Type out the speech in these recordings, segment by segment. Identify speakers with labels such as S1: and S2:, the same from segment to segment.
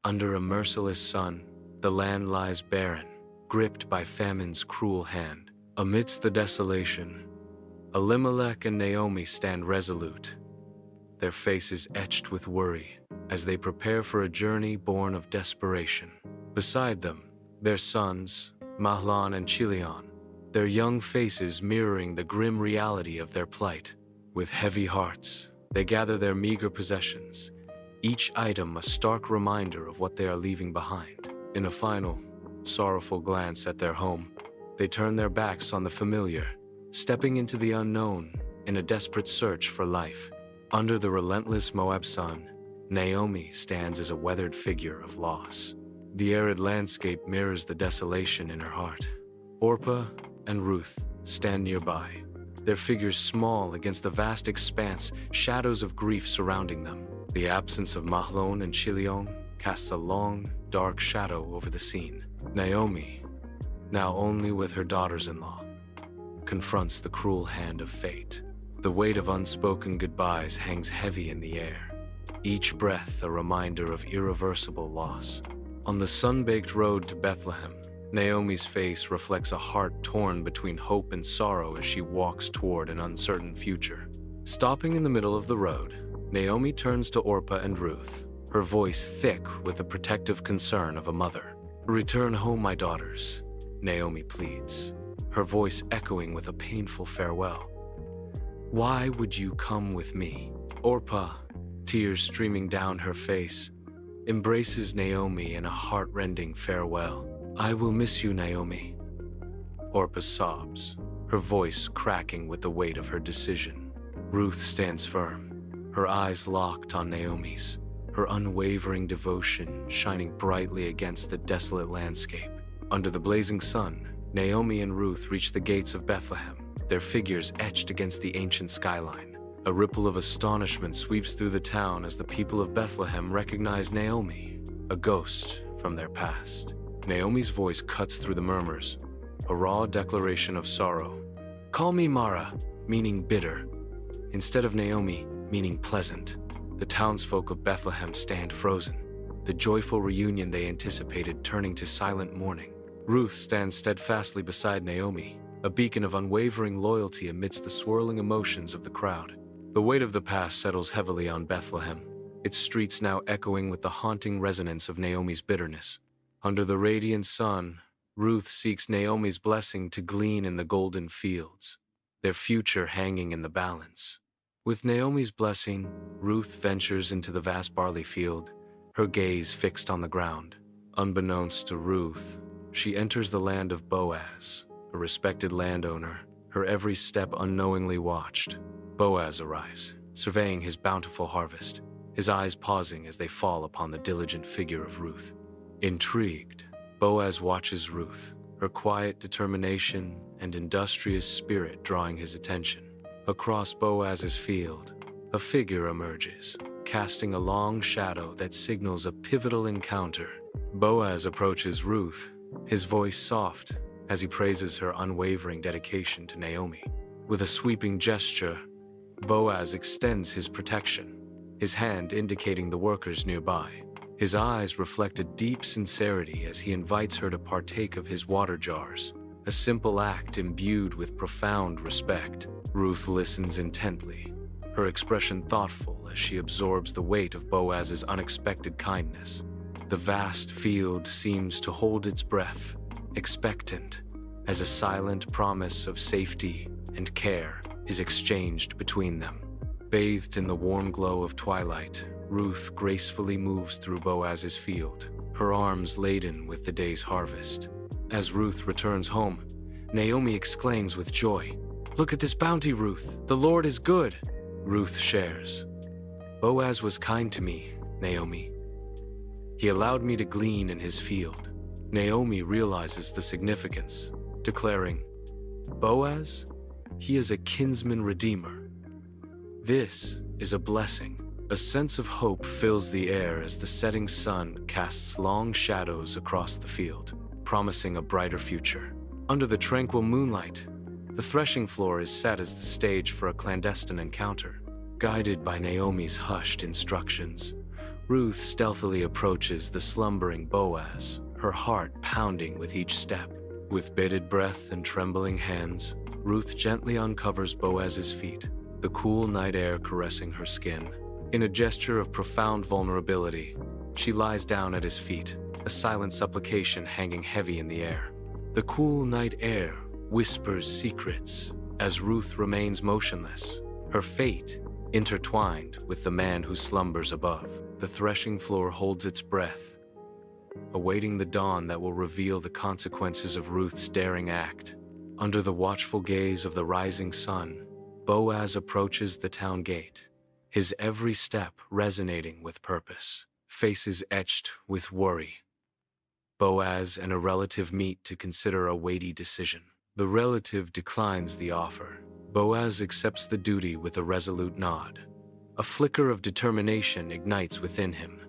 S1: Under a merciless sun, the land lies barren, gripped by famine's cruel hand. Amidst the desolation, Elimelech and Naomi stand resolute, their faces etched with worry as they prepare for a journey born of desperation. Beside them, their sons, Mahlon and Chilion, their young faces mirroring the grim reality of their plight. With heavy hearts, they gather their meager possessions, each item a stark reminder of what they are leaving behind. In a final, sorrowful glance at their home, they turn their backs on the familiar, stepping into the unknown in a desperate search for life. Under the relentless Moab sun, Naomi stands as a weathered figure of loss. The arid landscape mirrors the desolation in her heart. Orpah and Ruth stand nearby, their figures small against the vast expanse, shadows of grief surrounding them. The absence of Mahlon and Chilion casts a long, dark shadow over the scene. Naomi, now only with her daughters-in-law, confronts the cruel hand of fate. The weight of unspoken goodbyes hangs heavy in the air, each breath a reminder of irreversible loss. On the sun-baked road to Bethlehem, Naomi's face reflects a heart torn between hope and sorrow as she walks toward an uncertain future. Stopping in the middle of the road, Naomi turns to Orpah and Ruth, her voice thick with the protective concern of a mother. "Return home, my daughters," Naomi pleads, her voice echoing with a painful farewell. "Why would you come with me?" Orpah, tears streaming down her face, embraces Naomi in a heart-rending farewell. "I will miss you, Naomi." Orpah sobs, her voice cracking with the weight of her decision. Ruth stands firm, her eyes locked on Naomi's, her unwavering devotion shining brightly against the desolate landscape. Under the blazing sun, Naomi and Ruth reach the gates of Bethlehem, their figures etched against the ancient skyline. A ripple of astonishment sweeps through the town as the people of Bethlehem recognize Naomi, a ghost from their past. Naomi's voice cuts through the murmurs, a raw declaration of sorrow. "Call me Mara," meaning bitter, instead of Naomi, meaning pleasant. The townsfolk of Bethlehem stand frozen, the joyful reunion they anticipated turning to silent mourning. Ruth stands steadfastly beside Naomi, a beacon of unwavering loyalty amidst the swirling emotions of the crowd. The weight of the past settles heavily on Bethlehem, its streets now echoing with the haunting resonance of Naomi's bitterness. Under the radiant sun, Ruth seeks Naomi's blessing to glean in the golden fields, their future hanging in the balance. With Naomi's blessing, Ruth ventures into the vast barley field, her gaze fixed on the ground. Unbeknownst to Ruth, she enters the land of Boaz, a respected landowner, her every step unknowingly watched. Boaz arrives, surveying his bountiful harvest, his eyes pausing as they fall upon the diligent figure of Ruth. Intrigued, Boaz watches Ruth, her quiet determination and industrious spirit drawing his attention. Across Boaz's field, a figure emerges, casting a long shadow that signals a pivotal encounter. Boaz approaches Ruth, his voice soft as he praises her unwavering dedication to Naomi. With a sweeping gesture, Boaz extends his protection, his hand indicating the workers nearby. His eyes reflect a deep sincerity as he invites her to partake of his water jars, a simple act imbued with profound respect. Ruth listens intently, her expression thoughtful as she absorbs the weight of Boaz's unexpected kindness. The vast field seems to hold its breath, expectant, as a silent promise of safety and care is exchanged between them. Bathed in the warm glow of twilight, Ruth gracefully moves through Boaz's field, her arms laden with the day's harvest. As Ruth returns home, Naomi exclaims with joy, "Look at this bounty, Ruth! The Lord is good!" Ruth shares, "Boaz was kind to me, Naomi. He allowed me to glean in his field." Naomi realizes the significance, declaring, "Boaz, he is a kinsman redeemer. This is a blessing." A sense of hope fills the air as the setting sun casts long shadows across the field, promising a brighter future. Under the tranquil moonlight, the threshing floor is set as the stage for a clandestine encounter. Guided by Naomi's hushed instructions, Ruth stealthily approaches the slumbering Boaz, her heart pounding with each step. With bated breath and trembling hands, Ruth gently uncovers Boaz's feet, the cool night air caressing her skin. In a gesture of profound vulnerability, she lies down at his feet, a silent supplication hanging heavy in the air. The cool night air whispers secrets as Ruth remains motionless, her fate intertwined with the man who slumbers above. The threshing floor holds its breath, awaiting the dawn that will reveal the consequences of Ruth's daring act. Under the watchful gaze of the rising sun, Boaz approaches the town gate, his every step resonating with purpose. Faces etched with worry. Boaz and a relative meet to consider a weighty decision. The relative declines the offer. Boaz accepts the duty with a resolute nod. A flicker of determination ignites within him.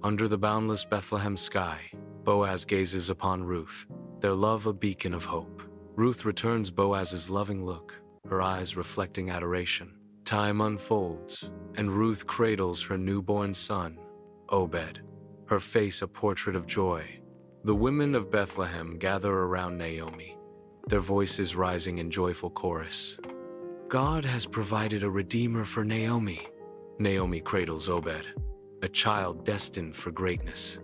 S1: Under the boundless Bethlehem sky, Boaz gazes upon Ruth, their love a beacon of hope. Ruth returns Boaz's loving look, her eyes reflecting adoration. Time unfolds, and Ruth cradles her newborn son, Obed, her face a portrait of joy. The women of Bethlehem gather around Naomi, their voices rising in joyful chorus. God has provided a redeemer for Naomi. Naomi cradles Obed, a child destined for greatness.